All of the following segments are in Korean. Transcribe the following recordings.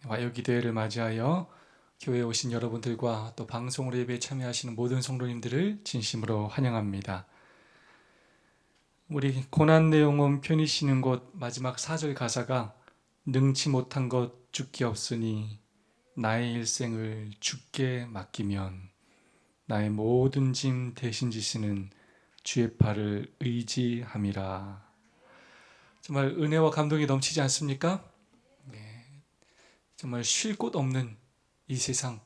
와요기대회를 맞이하여 교회에 오신 여러분들과 또 방송으로 예배에 참여하시는 모든 성도님들을 진심으로 환영합니다. 우리 고난 내용은 편히 쉬는 곳 마지막 4절 가사가 능치 못한 것 주께 없으니 나의 일생을 주께 맡기면 나의 모든 짐 대신 지시는 주의 팔을 의지함이라. 정말 은혜와 감동이 넘치지 않습니까? 정말 쉴 곳 없는 이 세상,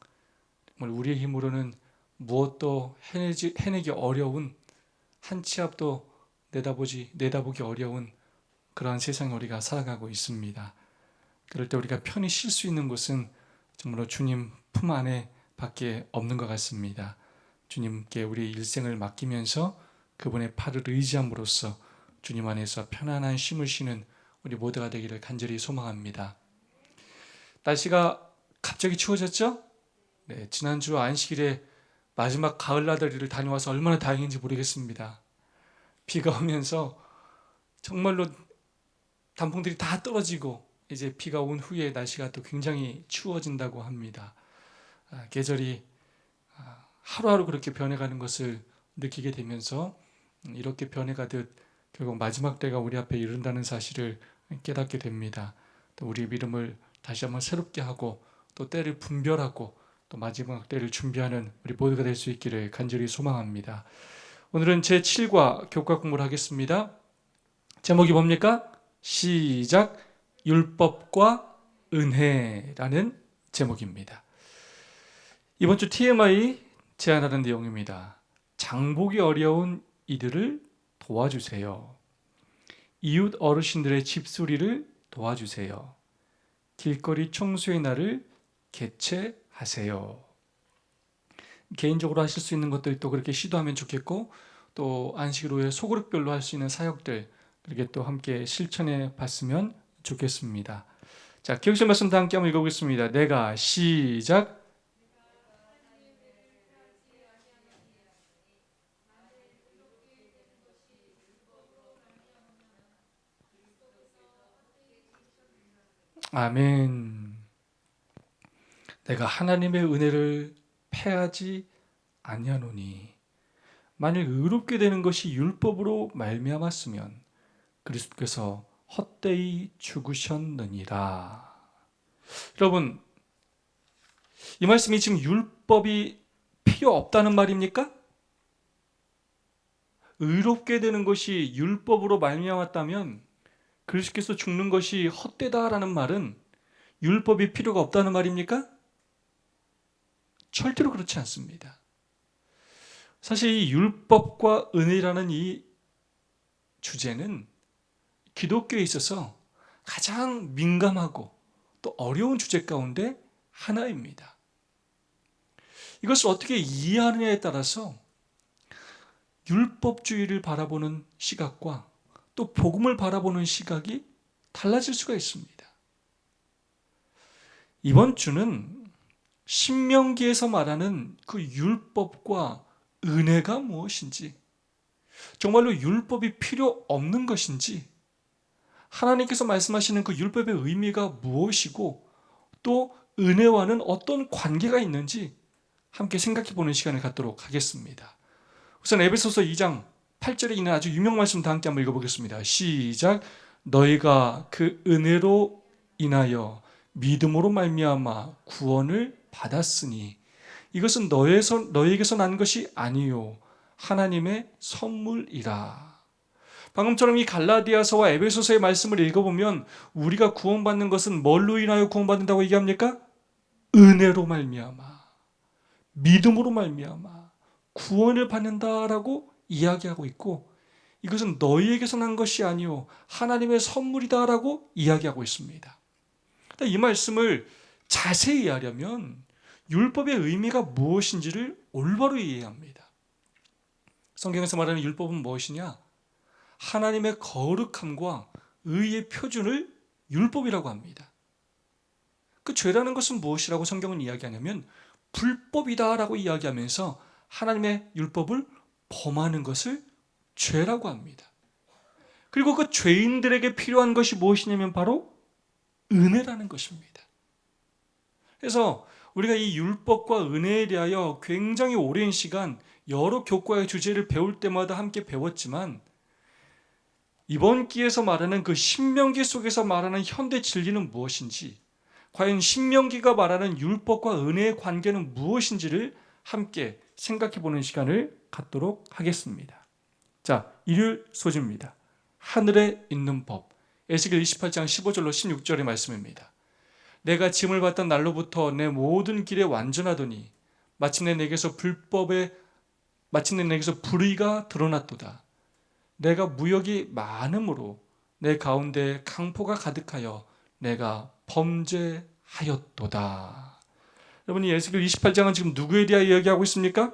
정말 우리의 힘으로는 무엇도 해내기 어려운, 한 치 앞도 내다보기 어려운 그러한 세상에 우리가 살아가고 있습니다. 그럴 때 우리가 편히 쉴 수 있는 곳은 정말로 주님 품 안에 밖에 없는 것 같습니다. 주님께 우리 일생을 맡기면서 그분의 팔을 의지함으로써 주님 안에서 편안한 쉼을 쉬는 우리 모두가 되기를 간절히 소망합니다. 날씨가 갑자기 추워졌죠? 네, 지난주 안식일에 마지막 가을 나들이를 다녀와서 얼마나 다행인지 모르겠습니다. 비가 오면서 정말로 단풍들이 다 떨어지고 이제 비가 온 후에 날씨가 또 굉장히 추워진다고 합니다. 계절이 하루하루 그렇게 변해가는 것을 느끼게 되면서 이렇게 변해가듯 결국 마지막 때가 우리 앞에 이른다는 사실을 깨닫게 됩니다. 또 우리의 믿음을 다시 한번 새롭게 하고 또 때를 분별하고 또 마지막 때를 준비하는 우리 모두가 될 수 있기를 간절히 소망합니다. 오늘은 제7과 교과 공부를 하겠습니다. 제목이 뭡니까? 시작! 율법과 은혜라는 제목입니다. 이번 주 TMI 제안하는 내용입니다. 장보기 어려운 이들을 도와주세요. 이웃 어르신들의 집수리를 도와주세요. 길거리 청소의 날을 개최하세요. 개인적으로 하실 수 있는 것들 또 그렇게 시도하면 좋겠고, 또 안식일 후에 소그룹별로 할 수 있는 사역들 그렇게 또 함께 실천해 봤으면 좋겠습니다. 자, 기억실 말씀 다 함께 한번 읽어보겠습니다. 내가 시작. 아멘. 내가 하나님의 은혜를 패하지 아니하노니 만일 의롭게 되는 것이 율법으로 말미암았으면 그리스도께서 헛되이 죽으셨느니라. 여러분, 이 말씀이 지금 율법이 필요 없다는 말입니까? 의롭게 되는 것이 율법으로 말미암았다면 그리스도께서 죽는 것이 헛되다라는 말은 율법이 필요가 없다는 말입니까? 절대로 그렇지 않습니다. 사실 이 율법과 은혜라는 이 주제는 기독교에 있어서 가장 민감하고 또 어려운 주제 가운데 하나입니다. 이것을 어떻게 이해하느냐에 따라서 율법주의를 바라보는 시각과 또 복음을 바라보는 시각이 달라질 수가 있습니다. 이번 주는 신명기에서 말하는 그 율법과 은혜가 무엇인지, 정말로 율법이 필요 없는 것인지, 하나님께서 말씀하시는 그 율법의 의미가 무엇이고 또 은혜와는 어떤 관계가 있는지 함께 생각해 보는 시간을 갖도록 하겠습니다. 우선 에베소서 2장 8절에 있는 아주 유명 말씀 다 함께 한번 읽어보겠습니다. 시작. 너희가 그 은혜로 인하여 믿음으로 말미암아 구원을 받았으니 이것은 너희에게서 난 것이 아니요 하나님의 선물이라. 방금처럼 이 갈라디아서와 에베소서의 말씀을 읽어보면 우리가 구원받는 것은 뭘로 인하여 구원받는다고 얘기합니까? 은혜로 말미암아, 믿음으로 말미암아 구원을 받는다라고 이야기하고 있고, 이것은 너희에게서 난 것이 아니요 하나님의 선물이다라고 이야기하고 있습니다. 이 말씀을 자세히 이해하려면 율법의 의미가 무엇인지를 올바로 이해해야 합니다. 성경에서 말하는 율법은 무엇이냐? 하나님의 거룩함과 의의 표준을 율법이라고 합니다. 그 죄라는 것은 무엇이라고 성경은 이야기하냐면 불법이다라고 이야기하면서 하나님의 율법을 범하는 것을 죄라고 합니다. 그리고 그 죄인들에게 필요한 것이 무엇이냐면 바로 은혜라는 것입니다. 그래서 우리가 이 율법과 은혜에 대하여 굉장히 오랜 시간 여러 교과의 주제를 배울 때마다 함께 배웠지만, 이번 기에서 말하는 그 신명기 속에서 말하는 현대 진리는 무엇인지, 과연 신명기가 말하는 율법과 은혜의 관계는 무엇인지를 함께 생각해 보는 시간을 갖도록 하겠습니다. 자, 일요일 소지입니다. 하늘에 있는 법. 에스겔 28장 15절로 16절의 말씀입니다. 내가 짐을 받던 날로부터 내 모든 길에 완전하더니 마침내 내게서 불의가 드러났도다. 내가 무역이 많음으로 내 가운데 강포가 가득하여 내가 범죄하였도다. 여러분이 에스겔 28장은 지금 누구에 대하여 이야기하고 있습니까?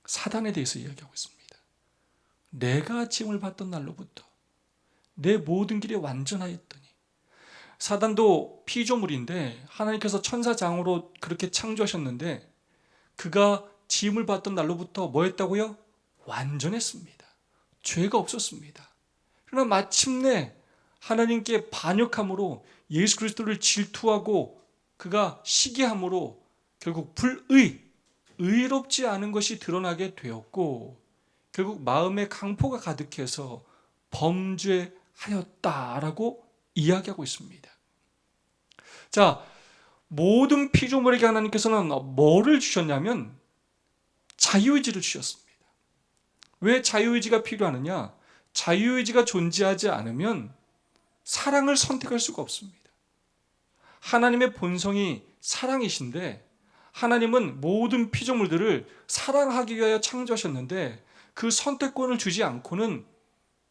사단에 대해서 이야기하고 있습니다. 내가 짐을 받던 날로부터 내 모든 길에 완전하였더니. 사단도 피조물인데 하나님께서 천사장으로 그렇게 창조하셨는데, 그가 짐을 받던 날로부터 뭐 했다고요? 완전했습니다. 죄가 없었습니다. 그러나 마침내 하나님께 반역함으로 예수 그리스도를 질투하고 그가 시기함으로 결국 의롭지 않은 것이 드러나게 되었고, 결국 마음에 강포가 가득해서 범죄하였다라고 이야기하고 있습니다. 자, 모든 피조물에게 하나님께서는 뭐를 주셨냐면 자유의지를 주셨습니다. 왜 자유의지가 필요하느냐? 자유의지가 존재하지 않으면 사랑을 선택할 수가 없습니다. 하나님의 본성이 사랑이신데, 하나님은 모든 피조물들을 사랑하기 위하여 창조하셨는데, 그 선택권을 주지 않고는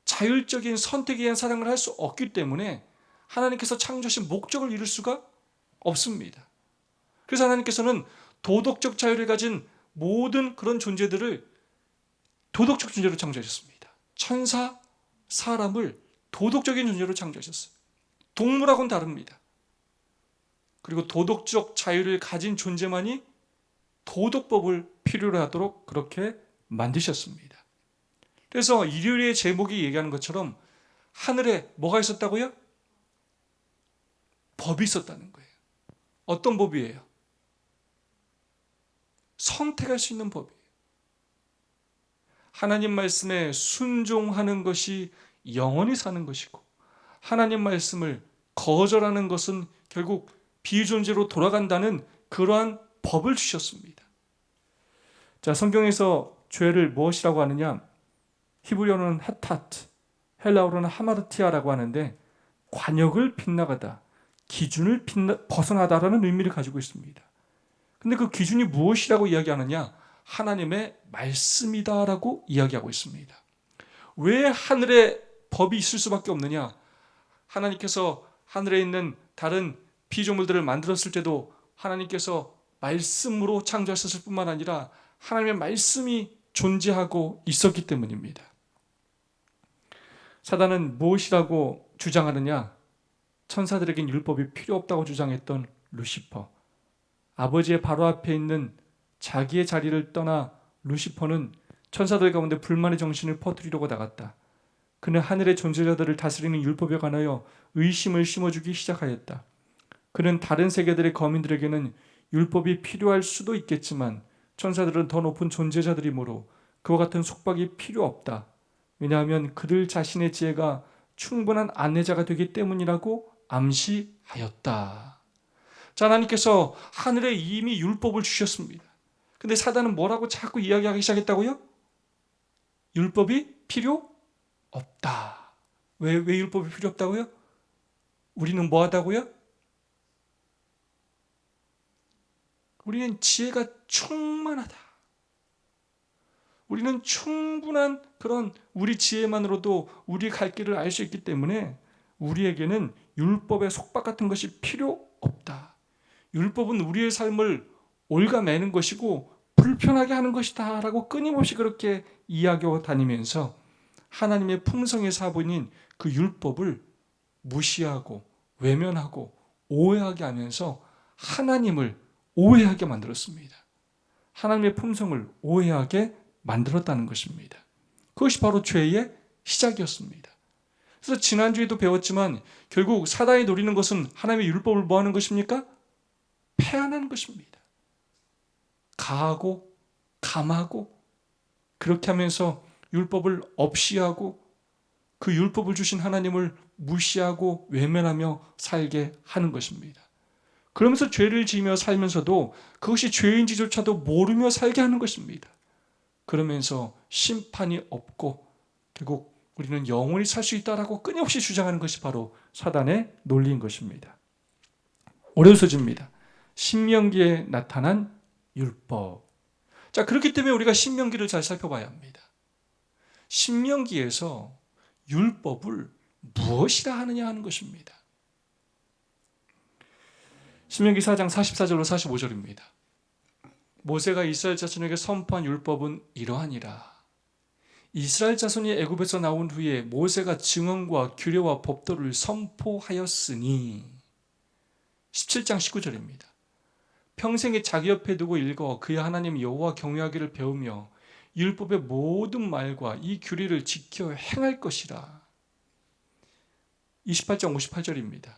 자율적인 선택에 의한 사랑을 할 수 없기 때문에 하나님께서 창조하신 목적을 이룰 수가 없습니다. 그래서 하나님께서는 도덕적 자유를 가진 모든 그런 존재들을 도덕적 존재로 창조하셨습니다. 천사, 사람을 도덕적인 존재로 창조하셨어요. 동물하고는 다릅니다. 그리고 도덕적 자유를 가진 존재만이 도덕법을 필요로 하도록 그렇게 만드셨습니다. 그래서 일요일의 제목이 얘기하는 것처럼 하늘에 뭐가 있었다고요? 법이 있었다는 거예요. 어떤 법이에요? 선택할 수 있는 법이에요. 하나님 말씀에 순종하는 것이 영원히 사는 것이고, 하나님 말씀을 거절하는 것은 결국 비존재로 돌아간다는 그러한 법을 주셨습니다. 자, 성경에서 죄를 무엇이라고 하느냐? 히브리어로는 하타트, 헬라어로는 하마르티아라고 하는데, 관역을 빗나가다, 기준을 벗어나다라는 의미를 가지고 있습니다. 근데 그 기준이 무엇이라고 이야기하느냐? 하나님의 말씀이다라고 이야기하고 있습니다. 왜 하늘에 법이 있을 수밖에 없느냐? 하나님께서 하늘에 있는 다른 피조물들을 만들었을 때도 하나님께서 말씀으로 창조하셨을 뿐만 아니라 하나님의 말씀이 존재하고 있었기 때문입니다. 사단은 무엇이라고 주장하느냐? 천사들에겐 율법이 필요 없다고 주장했던 루시퍼. 아버지의 바로 앞에 있는 자기의 자리를 떠나 루시퍼는 천사들 가운데 불만의 정신을 퍼뜨리려고 나갔다. 그는 하늘의 존재자들을 다스리는 율법에 관하여 의심을 심어주기 시작하였다. 그는 다른 세계들의 거민들에게는 율법이 필요할 수도 있겠지만 천사들은 더 높은 존재자들이므로 그와 같은 속박이 필요 없다. 왜냐하면 그들 자신의 지혜가 충분한 안내자가 되기 때문이라고 암시하였다. 자, 하나님께서 하늘에 이미 율법을 주셨습니다. 근데 사단은 뭐라고 자꾸 이야기하기 시작했다고요? 율법이 필요 없다. 왜 율법이 필요 없다고요? 우리는 뭐 하다고요? 우리는 지혜가 충만하다. 우리는 충분한 그런 우리 지혜만으로도 우리 갈 길을 알 수 있기 때문에 우리에게는 율법의 속박 같은 것이 필요 없다. 율법은 우리의 삶을 올가매는 것이고 불편하게 하는 것이다 라고 끊임없이 그렇게 이야기하고 다니면서 하나님의 품성의 사본인 그 율법을 무시하고 외면하고 오해하게 하면서 하나님을 오해하게 만들었습니다. 하나님의 품성을 오해하게 만들었다는 것입니다. 그것이 바로 죄의 시작이었습니다. 그래서 지난주에도 배웠지만 결국 사단이 노리는 것은 하나님의 율법을 뭐 하는 것입니까? 폐하는 것입니다. 가하고 감하고 그렇게 하면서 율법을 없이 하고 그 율법을 주신 하나님을 무시하고 외면하며 살게 하는 것입니다. 그러면서 죄를 지으며 살면서도 그것이 죄인지조차도 모르며 살게 하는 것입니다. 그러면서 심판이 없고 결국 우리는 영원히 살 수 있다라고 끊임없이 주장하는 것이 바로 사단의 논리인 것입니다. 오른소지입니다. 신명기에 나타난 율법. 자, 그렇기 때문에 우리가 신명기를 잘 살펴봐야 합니다. 신명기에서 율법을 무엇이라 하느냐 하는 것입니다. 신명기 4장 44절로 45절입니다. 모세가 이스라엘 자손에게 선포한 율법은 이러하니라. 이스라엘 자손이 애굽에서 나온 후에 모세가 증언과 규례와 법도를 선포하였으니 17장 19절입니다. 평생에 자기 옆에 두고 읽어 그의 하나님 여호와 경외하기를 배우며 율법의 모든 말과 이 규례를 지켜 행할 것이라. 28장 58절입니다.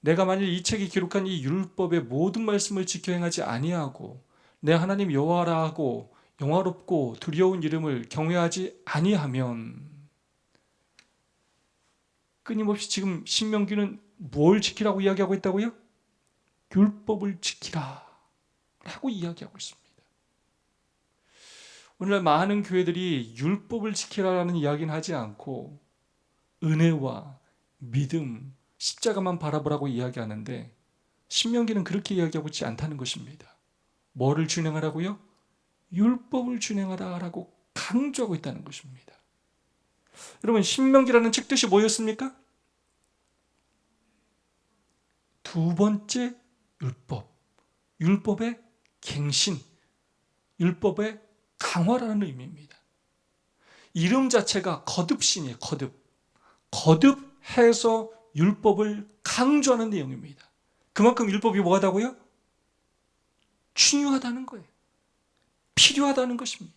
내가 만일 이 책이 기록한 이 율법의 모든 말씀을 지켜 행하지 아니하고 내 하나님 여호와라 하고 영화롭고 두려운 이름을 경외하지 아니하면, 끊임없이 지금 신명기는 뭘 지키라고 이야기하고 있다고요? 율법을 지키라 라고 이야기하고 있습니다. 오늘날 많은 교회들이 율법을 지키라라는 이야기는 하지 않고 은혜와 믿음, 십자가만 바라보라고 이야기하는데 신명기는 그렇게 이야기하고 있지 않다는 것입니다. 뭐를 준행하라고요? 율법을 준행하라라고 강조하고 있다는 것입니다. 여러분, 신명기라는 책 뜻이 뭐였습니까? 두 번째 율법, 율법의 갱신, 율법의 강화라는 의미입니다. 이름 자체가 거듭신이에요. 거듭해서 율법을 강조하는 내용입니다. 그만큼 율법이 뭐하다고요? 중요하다는 거예요. 필요하다는 것입니다.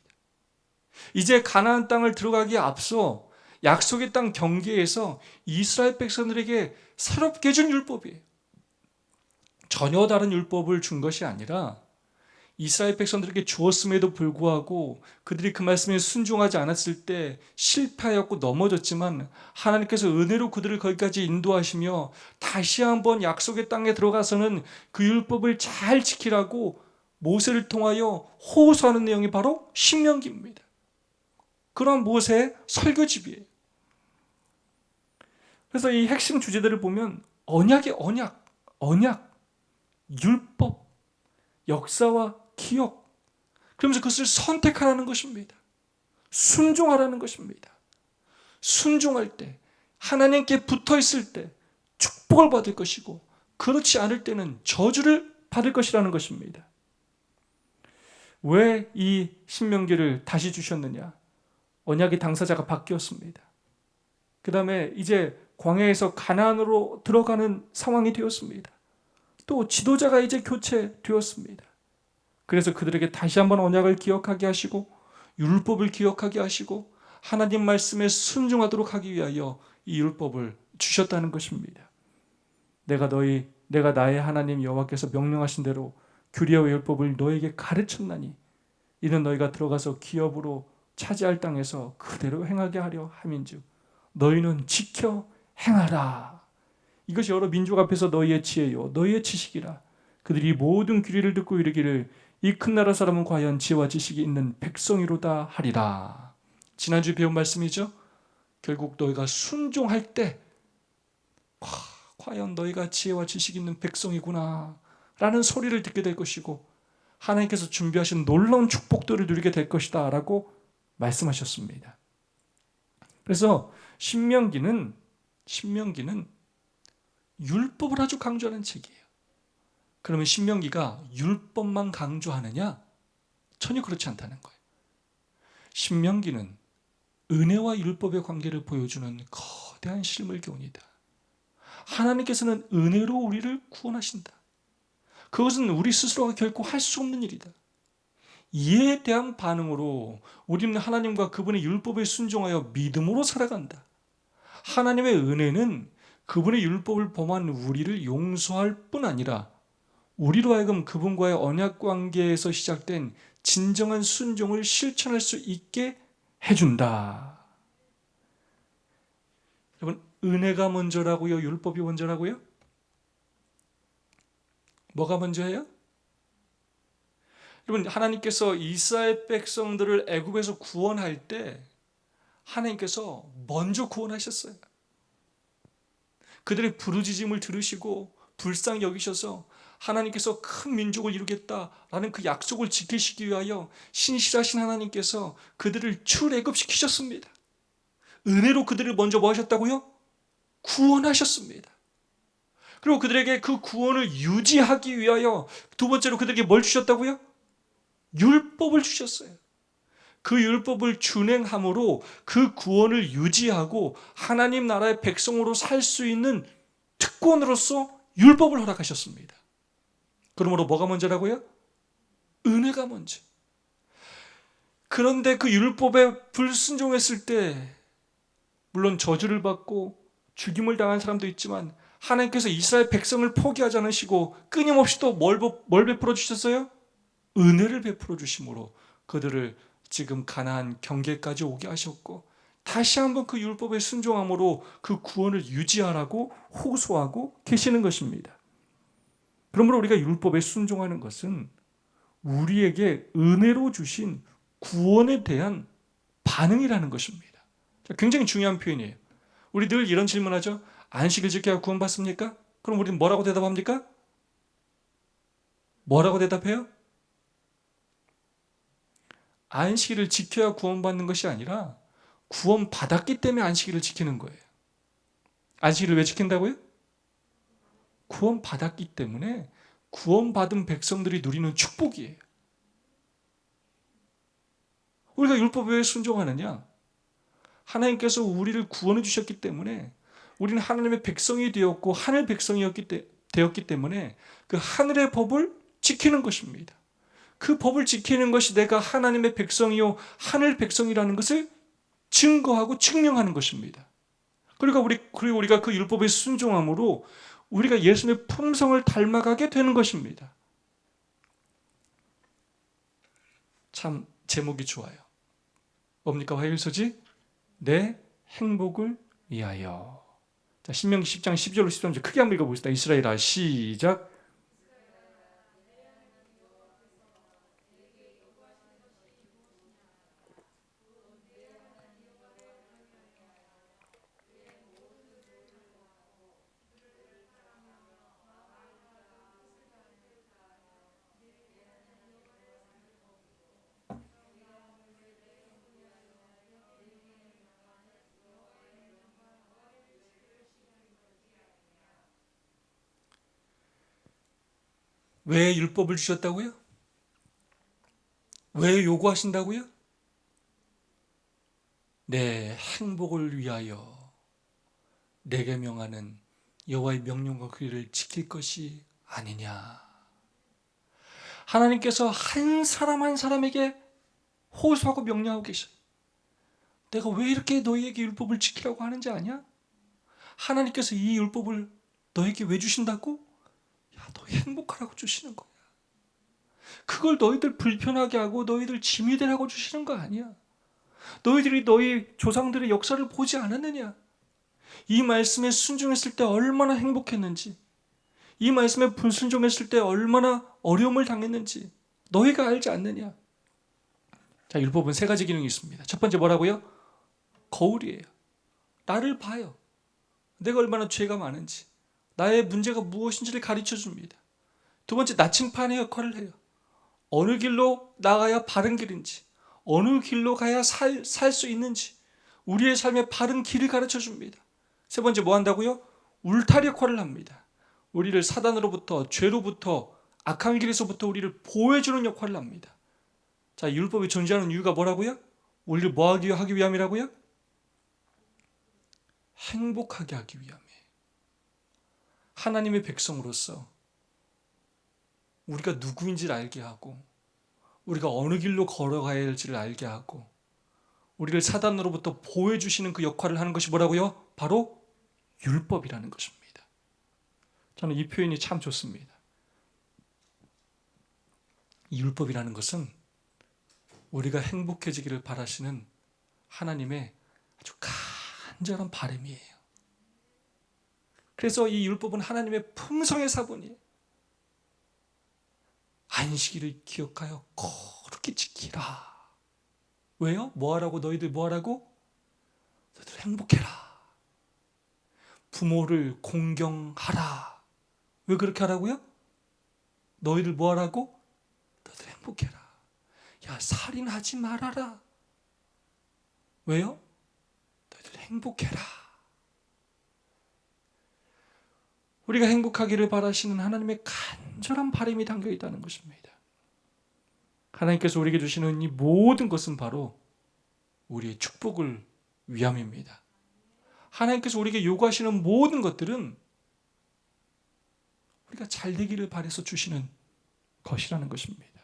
이제 가나안 땅을 들어가기에 앞서 약속의 땅 경계에서 이스라엘 백성들에게 새롭게 준 율법이에요. 전혀 다른 율법을 준 것이 아니라 이스라엘 백성들에게 주었음에도 불구하고 그들이 그 말씀에 순종하지 않았을 때 실패하였고 넘어졌지만 하나님께서 은혜로 그들을 거기까지 인도하시며 다시 한번 약속의 땅에 들어가서는 그 율법을 잘 지키라고 모세를 통하여 호소하는 내용이 바로 신명기입니다. 그런 모세의 설교집이에요. 그래서 이 핵심 주제들을 보면 언약의 언약, 율법, 역사와 기억, 그러면서 그것을 선택하라는 것입니다. 순종하라는 것입니다. 순종할 때, 하나님께 붙어 있을 때 축복을 받을 것이고 그렇지 않을 때는 저주를 받을 것이라는 것입니다. 왜 이 신명기를 다시 주셨느냐? 언약의 당사자가 바뀌었습니다. 그 다음에 이제 광야에서 가나안으로 들어가는 상황이 되었습니다. 또 지도자가 이제 교체되었습니다. 그래서 그들에게 다시 한번 언약을 기억하게 하시고 율법을 기억하게 하시고 하나님 말씀에 순종하도록 하기 위하여 이 율법을 주셨다는 것입니다. 내가 나의 하나님 여호와께서 명령하신 대로 규례와 율법을 너에게 가르쳤나니 이는 너희가 들어가서 기업으로 차지할 땅에서 그대로 행하게 하려 함인즉 너희는 지켜 행하라. 이것이 여러 민족 앞에서 너희의 지혜요 너희의 지식이라. 그들이 모든 규례를 듣고 이르기를 이 큰 나라 사람은 과연 지혜와 지식이 있는 백성이로다 하리라. 지난주에 배운 말씀이죠. 결국 너희가 순종할 때 과연 너희가 지혜와 지식이 있는 백성이구나 라는 소리를 듣게 될 것이고 하나님께서 준비하신 놀라운 축복들을 누리게 될 것이다 라고 말씀하셨습니다. 그래서 신명기는 율법을 아주 강조하는 책이에요. 그러면 신명기가 율법만 강조하느냐? 전혀 그렇지 않다는 거예요. 신명기는 은혜와 율법의 관계를 보여주는 거대한 실물 교훈이다. 하나님께서는 은혜로 우리를 구원하신다. 그것은 우리 스스로가 결코 할 수 없는 일이다. 이에 대한 반응으로 우리는 하나님과 그분의 율법에 순종하여 믿음으로 살아간다. 하나님의 은혜는 그분의 율법을 범한 우리를 용서할 뿐 아니라 우리로 하여금 그분과의 언약 관계에서 시작된 진정한 순종을 실천할 수 있게 해준다. 여러분, 은혜가 먼저라고요? 율법이 먼저라고요? 뭐가 먼저예요? 여러분, 하나님께서 이스라엘 백성들을 애굽에서 구원할 때 하나님께서 먼저 구원하셨어요. 그들의 부르짖음을 들으시고 불쌍히 여기셔서 하나님께서 큰 민족을 이루겠다라는 그 약속을 지키시기 위하여 신실하신 하나님께서 그들을 출애굽시키셨습니다. 은혜로 그들을 먼저 뭐 하셨다고요? 구원하셨습니다. 그리고 그들에게 그 구원을 유지하기 위하여 두 번째로 그들에게 뭘 주셨다고요? 율법을 주셨어요. 그 율법을 준행함으로 그 구원을 유지하고 하나님 나라의 백성으로 살 수 있는 특권으로서 율법을 허락하셨습니다. 그러므로 뭐가 먼저라고요? 은혜가 먼저. 그런데 그 율법에 불순종했을 때 물론 저주를 받고 죽임을 당한 사람도 있지만 하나님께서 이스라엘 백성을 포기하지 않으시고 끊임없이 또 뭘 베풀어 주셨어요? 은혜를 베풀어 주심으로 그들을 지금 가나안 경계까지 오게 하셨고 다시 한번 그 율법에 순종함으로 그 구원을 유지하라고 호소하고 계시는 것입니다. 그러므로 우리가 율법에 순종하는 것은 우리에게 은혜로 주신 구원에 대한 반응이라는 것입니다. 굉장히 중요한 표현이에요. 우리 늘 이런 질문하죠. 안식일 지켜야 구원받습니까? 그럼 우리는 뭐라고 대답합니까? 뭐라고 대답해요? 안식일을 지켜야 구원받는 것이 아니라 구원받았기 때문에 안식일을 지키는 거예요. 안식일을 왜 지킨다고요? 구원받았기 때문에 구원받은 백성들이 누리는 축복이에요. 우리가 율법에 왜 순종하느냐? 하나님께서 우리를 구원해 주셨기 때문에 우리는 하나님의 백성이 되었고 하늘 되었기 때문에 그 하늘의 법을 지키는 것입니다. 그 법을 지키는 것이 내가 하나님의 백성이요 하늘 백성이라는 것을 증거하고 증명하는 것입니다. 그리고 우리가 그 율법에 순종함으로 우리가 예수님의 품성을 닮아가게 되는 것입니다. 참 제목이 좋아요. 뭡니까? 화요일서지? 내 행복을 위하여. 자, 신명기 10장 12절로 13절 크게 한번 읽어봅시다. 이스라엘아 시작. 왜 율법을 주셨다고요? 왜 요구하신다고요? 내 행복을 위하여 내게 명하는 여호와의 명령과 규례를 지킬 것이 아니냐. 하나님께서 한 사람 한 사람에게 호소하고 명령하고 계셔요. 내가 왜 이렇게 너희에게 율법을 지키라고 하는지 아냐? 하나님께서 이 율법을 너에게 왜 주신다고? 야, 너희 행복하라고 주시는 거야. 그걸 너희들 불편하게 하고 너희들 짐이 되라고 주시는 거 아니야. 너희들이 너희 조상들의 역사를 보지 않았느냐? 이 말씀에 순종했을 때 얼마나 행복했는지, 이 말씀에 불순종했을 때 얼마나 어려움을 당했는지 너희가 알지 않느냐? 자, 율법은 세 가지 기능이 있습니다. 첫 번째 뭐라고요? 거울이에요. 나를 봐요. 내가 얼마나 죄가 많은지, 나의 문제가 무엇인지를 가르쳐 줍니다. 두 번째, 나침판의 역할을 해요. 어느 길로 나가야 바른 길인지, 어느 길로 가야 살 수 있는지, 우리의 삶의 바른 길을 가르쳐 줍니다. 세 번째 뭐 한다고요? 울타리 역할을 합니다. 우리를 사단으로부터, 죄로부터, 악한 길에서부터 우리를 보호해주는 역할을 합니다. 자, 율법이 존재하는 이유가 뭐라고요? 우리를 뭐 하기 위함이라고요? 행복하게 하기 위함이에요. 하나님의 백성으로서 우리가 누구인지를 알게 하고 우리가 어느 길로 걸어가야 할지를 알게 하고 우리를 사단으로부터 보호해 주시는 그 역할을 하는 것이 뭐라고요? 바로 율법이라는 것입니다. 저는 이 표현이 참 좋습니다. 이 율법이라는 것은 우리가 행복해지기를 바라시는 하나님의 아주 간절한 바람이에요. 그래서 이 율법은 하나님의 품성의 사본이에요. 안식일을 기억하여 거룩히 지키라. 왜요? 뭐하라고? 너희들 뭐하라고? 너희들 행복해라. 부모를 공경하라. 왜 그렇게 하라고요? 너희들 뭐하라고? 너희들 행복해라. 야, 살인하지 말아라. 왜요? 너희들 행복해라. 우리가 행복하기를 바라시는 하나님의 간절한 바람이 담겨 있다는 것입니다. 하나님께서 우리에게 주시는 이 모든 것은 바로 우리의 축복을 위함입니다. 하나님께서 우리에게 요구하시는 모든 것들은 우리가 잘 되기를 바라서 주시는 것이라는 것입니다.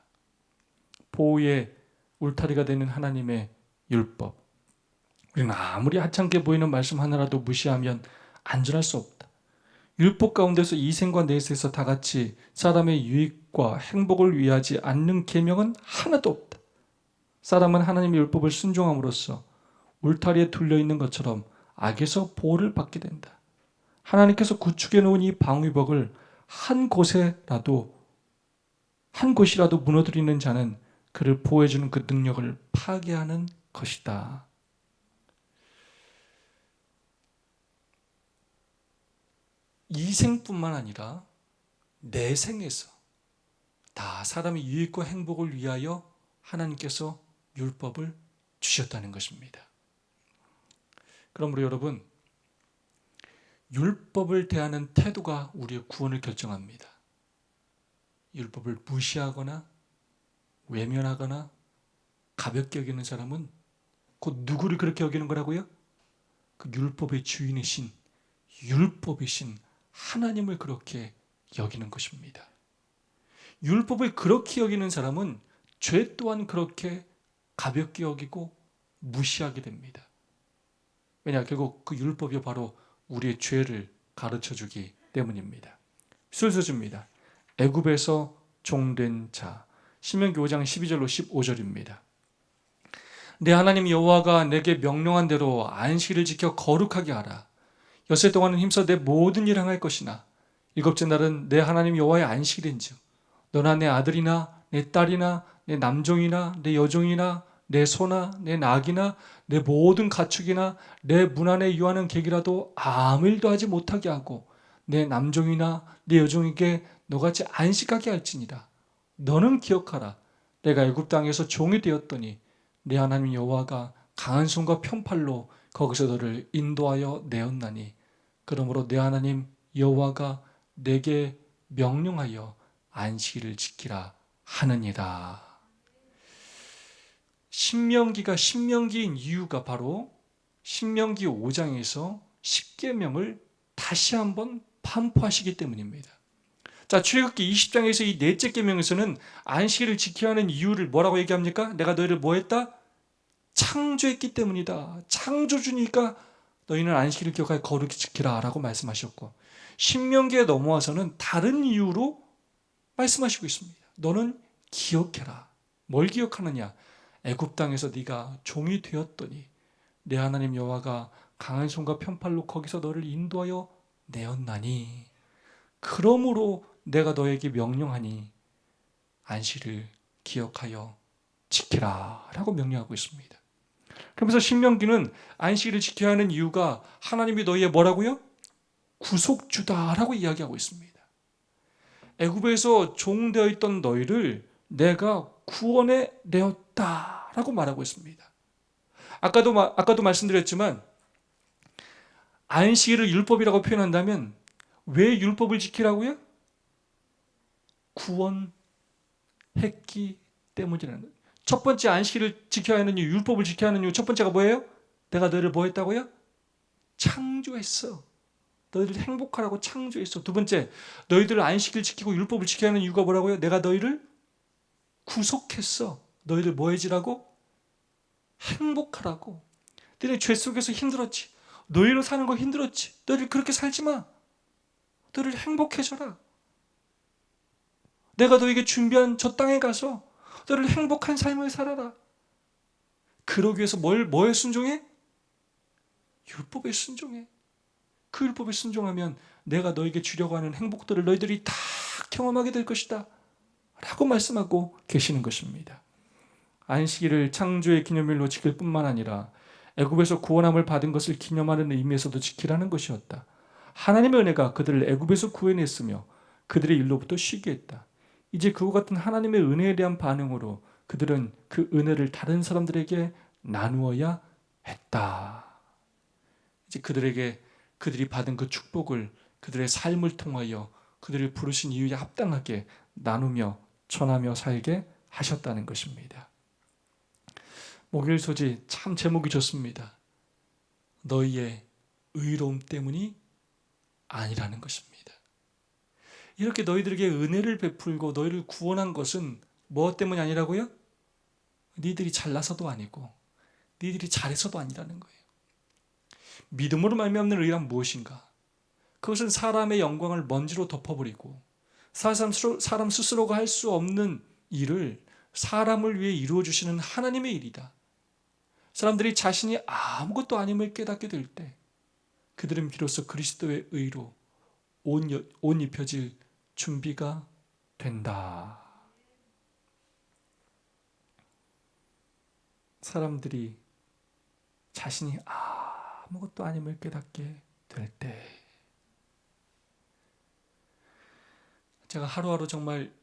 보호의 울타리가 되는 하나님의 율법. 우리는 아무리 하찮게 보이는 말씀 하나라도 무시하면 안전할 수 없다. 율법 가운데서 이생과 내세에서 다 같이 사람의 유익과 행복을 위하지 않는 계명은 하나도 없다. 사람은 하나님의 율법을 순종함으로써 울타리에 둘려있는 것처럼 악에서 보호를 받게 된다. 하나님께서 구축해 놓은 이 방위벽을 한 곳이라도 무너뜨리는 자는 그를 보호해주는 그 능력을 파괴하는 것이다. 이생뿐만 아니라 내생에서 다 사람의 유익과 행복을 위하여 하나님께서 율법을 주셨다는 것입니다. 그러므로 여러분, 율법을 대하는 태도가 우리의 구원을 결정합니다. 율법을 무시하거나 외면하거나 가볍게 여기는 사람은 곧 누구를 그렇게 여기는 거라고요? 그 율법의 주인이신 율법이신 하나님을 그렇게 여기는 것입니다. 율법을 그렇게 여기는 사람은 죄 또한 그렇게 가볍게 여기고 무시하게 됩니다. 왜냐, 결국 그 율법이 바로 우리의 죄를 가르쳐주기 때문입니다. 술서주입니다. 애굽에서 종된 자. 신명기 5장 12절로 15절입니다. 내 하나님 여호와가 내게 명령한 대로 안식일을 지켜 거룩하게 하라. 엿새 동안은 힘써 내 모든 일을 행할 것이나 일곱째 날은 내 하나님 여호와의 안식일인즉 너나 내 아들이나 내 딸이나 내 남종이나 내 여종이나 내 소나 내 낙이나 내 모든 가축이나 내 문 안에 유하는 객이라도 아무 일도 하지 못하게 하고 내 남종이나 내 여종에게 너같이 안식하게 할지니라. 너는 기억하라. 내가 애굽 땅에서 종이 되었더니 내 하나님 여호와가 강한 손과 편팔로 거기서 너를 인도하여 내었나니 그러므로 내 하나님 여호와가 내게 명령하여 안식일을 지키라 하느니라. 신명기가 신명기인 이유가 바로 신명기 5장에서 10계명을 다시 한번 반포하시기 때문입니다. 자, 출애굽기 20장에서 이 넷째 계명에서는 안식일을 지켜야 하는 이유를 뭐라고 얘기합니까? 내가 너희를 뭐 했다? 창조했기 때문이다. 창조주니까 너희는 안식일을 기억하여 거룩히 지키라 라고 말씀하셨고, 신명기에 넘어와서는 다른 이유로 말씀하시고 있습니다. 너는 기억해라. 뭘 기억하느냐? 애굽 땅에서 네가 종이 되었더니 내 하나님 여호와가 강한 손과 편팔로 거기서 너를 인도하여 내었나니 그러므로 내가 너에게 명령하니 안식일을 기억하여 지키라 라고 명령하고 있습니다. 그러면서 신명기는 안식일을 지켜야 하는 이유가 하나님이 너희의 뭐라고요? 구속주다라고 이야기하고 있습니다. 애굽에서 종되어 있던 너희를 내가 구원해 내었다라고 말하고 있습니다. 아까도 말씀드렸지만 안식일을 율법이라고 표현한다면 왜 율법을 지키라고요? 구원했기 때문이라는 거예요. 첫 번째 안식일을 지켜야 하는 이유, 율법을 지켜야 하는 이유 첫 번째가 뭐예요? 내가 너희를 뭐 했다고요? 창조했어. 너희를 행복하라고 창조했어. 두 번째, 너희들을 안식일 지키고 율법을 지켜야 하는 이유가 뭐라고요? 내가 너희를 구속했어. 너희를 뭐 해지라고? 행복하라고. 너희 죄 속에서 힘들었지. 너희로 사는 거 힘들었지. 너희를 그렇게 살지 마. 너희를 행복해져라. 내가 너에게 준비한 저 땅에 가서 너희를 행복한 삶을 살아라. 그러기 위해서 뭐에 순종해? 율법에 순종해. 그 율법에 순종하면 내가 너에게 주려고 하는 행복들을 너희들이 다 경험하게 될 것이다 라고 말씀하고 계시는 것입니다. 안식일을 창조의 기념일로 지킬 뿐만 아니라 애굽에서 구원함을 받은 것을 기념하는 의미에서도 지키라는 것이었다. 하나님의 은혜가 그들을 애굽에서 구해냈으며 그들의 일로부터 쉬게 했다. 이제 그와 같은 하나님의 은혜에 대한 반응으로 그들은 그 은혜를 다른 사람들에게 나누어야 했다. 이제 그들이 받은 그 축복을 그들의 삶을 통하여 그들을 부르신 이유에 합당하게 나누며 전하며 살게 하셨다는 것입니다. 목요일 소지 참 제목이 좋습니다. 너희의 의로움 때문이 아니라는 것입니다. 이렇게 너희들에게 은혜를 베풀고 너희를 구원한 것은 무엇 때문이 아니라고요? 니들이 잘나서도 아니고 니들이 잘해서도 아니라는 거예요. 믿음으로 말미암는 의란 무엇인가? 그것은 사람의 영광을 먼지로 덮어버리고 사람 스스로가 할 수 없는 일을 사람을 위해 이루어 주시는 하나님의 일이다. 사람들이 자신이 아무것도 아님을 깨닫게 될 때 그들은 비로소 그리스도의 의로 옷 입혀질 준비가 된다. 사람들이 자신이 아무것도 아님을 깨닫게 될 때, 제가 하루하루 정말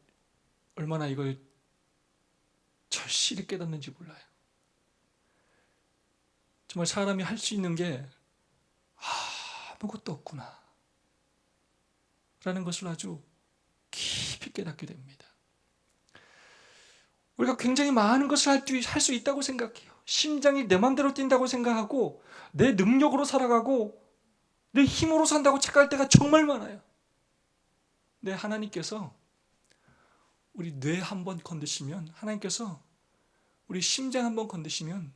얼마나 이걸 절실히 깨닫는지 몰라요. 정말 사람이 할 수 있는 게 아무것도 없구나 라는 것을 아주 깊이 깨닫게 됩니다. 우리가 굉장히 많은 것을 할 수 있다고 생각해요. 심장이 내 맘대로 뛴다고 생각하고 내 능력으로 살아가고 내 힘으로 산다고 착각할 때가 정말 많아요. 근데 하나님께서 우리 뇌 한번 건드시면, 하나님께서 우리 심장 한번 건드시면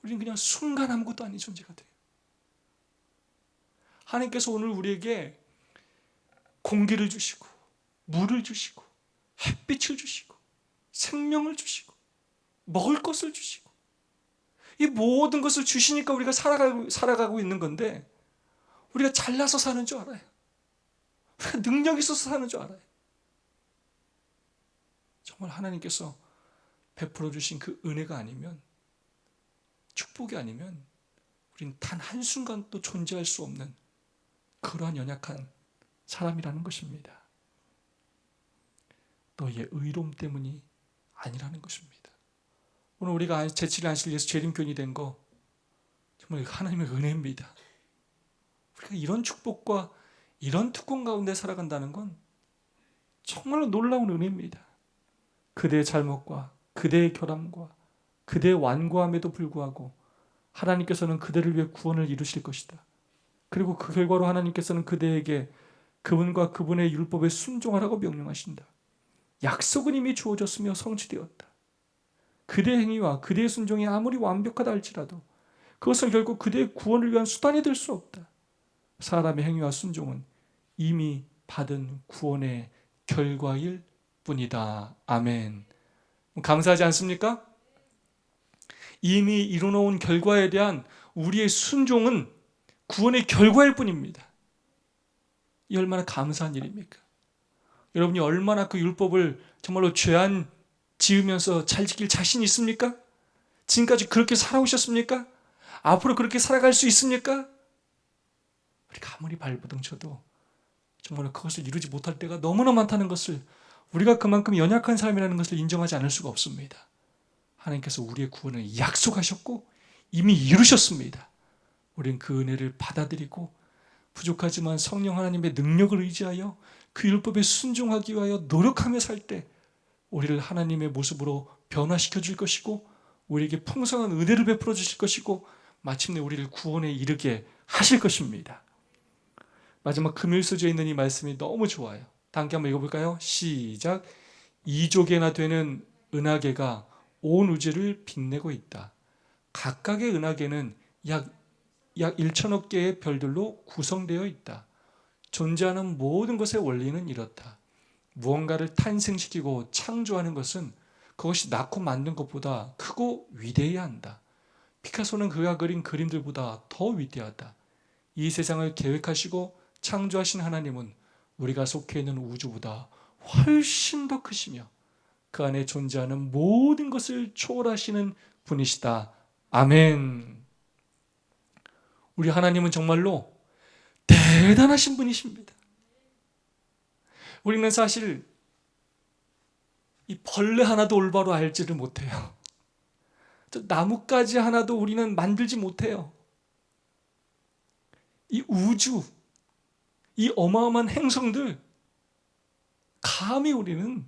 우리는 그냥 순간 아무것도 아닌 존재가 돼요. 하나님께서 오늘 우리에게 공기를 주시고 물을 주시고 햇빛을 주시고 생명을 주시고 먹을 것을 주시고 이 모든 것을 주시니까 우리가 살아가고 있는 건데, 우리가 잘나서 사는 줄 알아요. 우리가 능력이 있어서 사는 줄 알아요. 정말 하나님께서 베풀어 주신 그 은혜가 아니면, 축복이 아니면 우린 단 한순간도 존재할 수 없는 그러한 연약한 사람이라는 것입니다. 너희의 의로움 때문이 아니라는 것입니다. 오늘 우리가 제7일 안식을 위해서 재림교인이 된 거 정말 하나님의 은혜입니다. 우리가 이런 축복과 이런 특권 가운데 살아간다는 건 정말로 놀라운 은혜입니다. 그대의 잘못과 그대의 결함과 그대의 완고함에도 불구하고 하나님께서는 그대를 위해 구원을 이루실 것이다. 그리고 그 결과로 하나님께서는 그대에게 그분과 그분의 율법에 순종하라고 명령하신다. 약속은 이미 주어졌으며 성취되었다. 그대의 행위와 그대의 순종이 아무리 완벽하다 할지라도 그것은 결국 그대의 구원을 위한 수단이 될 수 없다. 사람의 행위와 순종은 이미 받은 구원의 결과일 뿐이다. 아멘. 감사하지 않습니까? 이미 이루어놓은 결과에 대한 우리의 순종은 구원의 결과일 뿐입니다. 이 얼마나 감사한 일입니까? 여러분이 얼마나 그 율법을 정말로 죄안 지으면서 잘 지킬 자신이 있습니까? 지금까지 그렇게 살아오셨습니까? 앞으로 그렇게 살아갈 수 있습니까? 우리가 아무리 발버둥 쳐도 정말 그것을 이루지 못할 때가 너무나 많다는 것을, 우리가 그만큼 연약한 삶이라는 것을 인정하지 않을 수가 없습니다. 하나님께서 우리의 구원을 약속하셨고 이미 이루셨습니다. 우리는 그 은혜를 받아들이고 부족하지만 성령 하나님의 능력을 의지하여 그 율법에 순종하기 위하여 노력하며 살 때 우리를 하나님의 모습으로 변화시켜 줄 것이고 우리에게 풍성한 은혜를 베풀어 주실 것이고 마침내 우리를 구원에 이르게 하실 것입니다. 마지막 금요일 소재에 있는 이 말씀이 너무 좋아요. 다 함께 한번 읽어볼까요? 시작. 2조개나 되는 은하계가 온 우주를 빛내고 있다. 각각의 은하계는 약 1천억 개의 별들로 구성되어 있다. 존재하는 모든 것의 원리는 이렇다. 무언가를 탄생시키고 창조하는 것은 그것이 낳고 만든 것보다 크고 위대해야 한다. 피카소는 그가 그린 그림들보다 더 위대하다. 이 세상을 계획하시고 창조하신 하나님은 우리가 속해 있는 우주보다 훨씬 더 크시며 그 안에 존재하는 모든 것을 초월하시는 분이시다. 아멘. 우리 하나님은 정말로 대단하신 분이십니다. 우리는 사실 이 벌레 하나도 올바로 알지를 못해요. 나뭇가지 하나도 우리는 만들지 못해요. 이 우주, 이 어마어마한 행성들 감히 우리는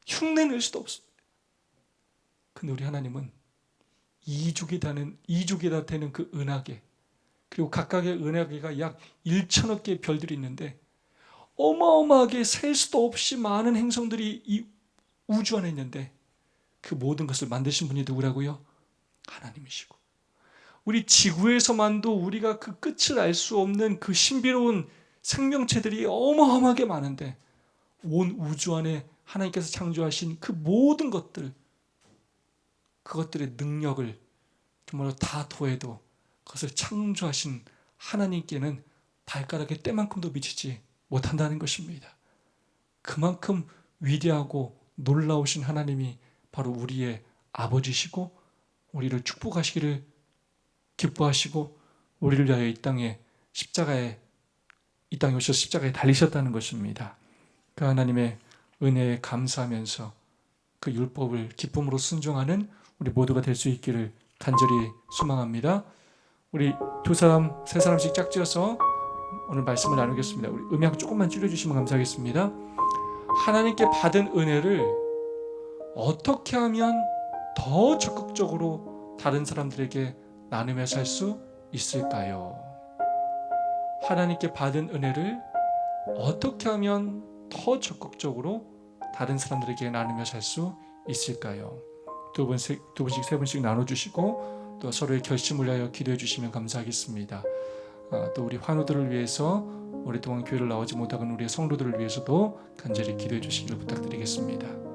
흉내낼 수도 없습니다. 근데 우리 하나님은 이족이다 되는 그 은하계, 그리고 각각의 은하계가 약 1천억 개의 별들이 있는데 어마어마하게 셀 수도 없이 많은 행성들이 이 우주 안에 있는데 그 모든 것을 만드신 분이 누구라고요? 하나님이시고, 우리 지구에서만도 우리가 그 끝을 알 수 없는 그 신비로운 생명체들이 어마어마하게 많은데 온 우주 안에 하나님께서 창조하신 그 모든 것들, 그것들의 능력을 정말로 다 더해도 그것을 창조하신 하나님께는 발가락의 때만큼도 미치지 못한다는 것입니다. 그만큼 위대하고 놀라우신 하나님이 바로 우리의 아버지시고 우리를 축복하시기를 기뻐하시고 우리를 위하여 이 땅에 오셔서 십자가에 달리셨다는 것입니다. 그 하나님의 은혜에 감사하면서 그 율법을 기쁨으로 순종하는 우리 모두가 될 수 있기를 간절히 소망합니다. 우리 두 사람, 세 사람씩 짝지어서 오늘 말씀을 나누겠습니다. 우리 음향 조금만 줄여주시면 감사하겠습니다. 하나님께 받은 은혜를 어떻게 하면 더 적극적으로 다른 사람들에게 나누며 살 수 있을까요? 하나님께 받은 은혜를 어떻게 하면 더 적극적으로 다른 사람들에게 나누며 살 수 있을까요? 두 분씩, 세 분씩 나눠주시고 또 서로의 결심을 위하여 기도해 주시면 감사하겠습니다. 또 우리 환우들을 위해서 오랫동안 교회를 나오지 못하는 우리의 성도들을 위해서도 간절히 기도해 주시기를 부탁드리겠습니다.